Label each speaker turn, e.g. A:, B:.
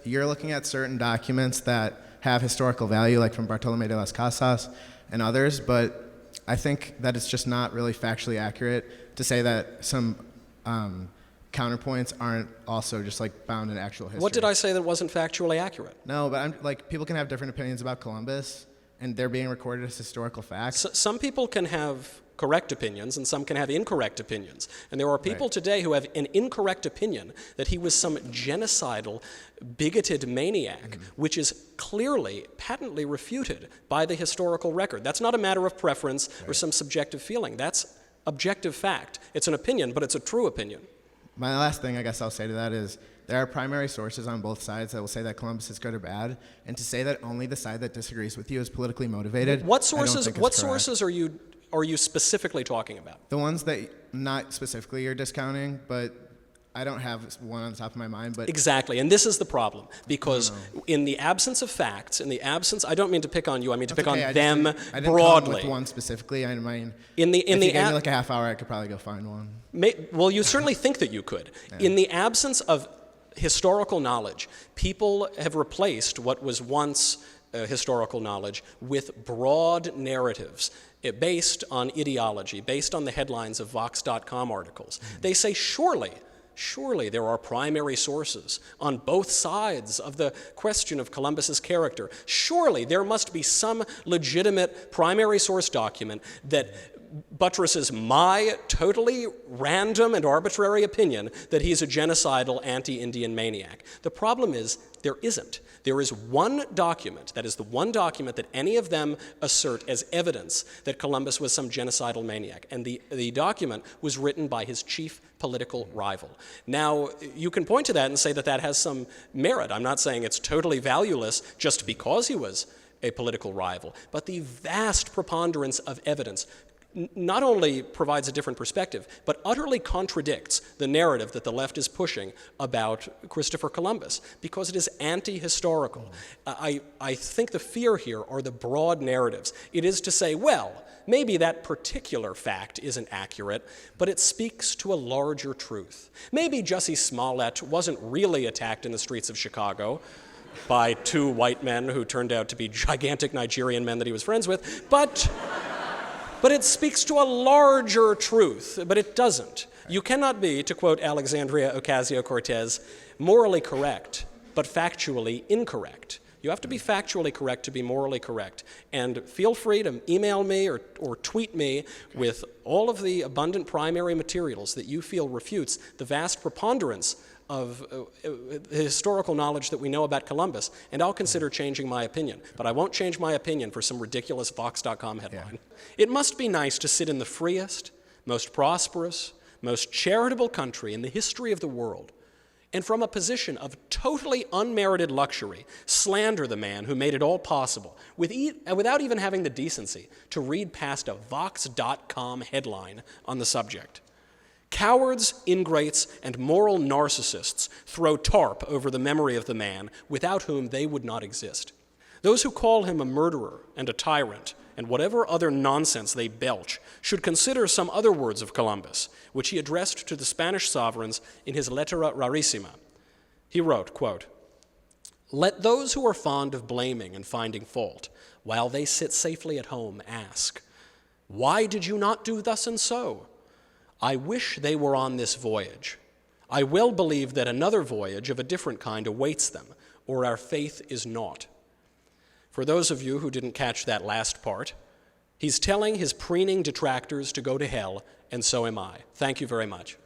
A: you're looking at certain documents that have historical value, like from Bartolomé de las Casas and others, but I think that it's just not really factually accurate to say that some counterpoints aren't also just like bound in actual history.
B: What did I say that wasn't factually accurate?
A: No, but people can have different opinions about Columbus, and they're being recorded as historical facts.
B: Some people can have correct opinions and some can have incorrect opinions. And there are people today who have an incorrect opinion that he was some genocidal, bigoted maniac, which is clearly, patently refuted by the historical record. That's not a matter of preference or some subjective feeling. That's objective fact. It's an opinion, but it's a true opinion.
A: My last thing I guess I'll say to that is there are primary sources on both sides that will say that Columbus is good or bad, and to say that only the side that disagrees with you is politically motivated.
B: What sources? What
A: correct.
B: Sources are you specifically talking about?
A: The ones that not specifically you're discounting, but I don't have one on the top of my mind. But
B: exactly, and this is the problem, because in the absence of facts, in the absence, I don't mean to pick on you, I mean to pick on them
A: I didn't
B: broadly.
A: Come up with one specifically. I mean,
B: if you gave
A: me like a half hour, I could probably go find one.
B: Well, you certainly think that you could. Yeah. In the absence of historical knowledge, people have replaced what was once historical knowledge with broad narratives based on ideology, based on the headlines of Vox.com articles. They say, surely there are primary sources on both sides of the question of Columbus's character. Surely there must be some legitimate primary source document that buttresses my totally random and arbitrary opinion that he's a genocidal anti-Indian maniac. The problem is there isn't. There is one document, that is the one document that any of them assert as evidence that Columbus was some genocidal maniac, and the document was written by his chief political rival. Now, you can point to that and say that that has some merit. I'm not saying it's totally valueless just because he was a political rival, but the vast preponderance of evidence not only provides a different perspective, but utterly contradicts the narrative that the left is pushing about Christopher Columbus, because it is anti-historical. I think the fear here are the broad narratives. It is to say, well, maybe that particular fact isn't accurate, but it speaks to a larger truth. Maybe Jussie Smollett wasn't really attacked in the streets of Chicago by two white men who turned out to be gigantic Nigerian men that he was friends with, but it speaks to a larger truth, but it doesn't. You cannot be, to quote Alexandria Ocasio-Cortez, morally correct, but factually incorrect. You have to be factually correct to be morally correct. And feel free to email me or tweet me with all of the abundant primary materials that you feel refutes the vast preponderance of historical knowledge that we know about Columbus, and I'll consider changing my opinion. But I won't change my opinion for some ridiculous Vox.com headline. Yeah. It must be nice to sit in the freest, most prosperous, most charitable country in the history of the world, and from a position of totally unmerited luxury, slander the man who made it all possible, without even having the decency to read past a Vox.com headline on the subject. Cowards, ingrates, and moral narcissists throw tarp over the memory of the man without whom they would not exist. Those who call him a murderer and a tyrant, and whatever other nonsense they belch, should consider some other words of Columbus, which he addressed to the Spanish sovereigns in his Lettera Rarissima. He wrote, quote, "Let those who are fond of blaming and finding fault, while they sit safely at home, ask, 'Why did you not do thus and so?' I wish they were on this voyage. I well believe that another voyage of a different kind awaits them, or our faith is naught." For those of you who didn't catch that last part, he's telling his preening detractors to go to hell, and so am I. Thank you very much.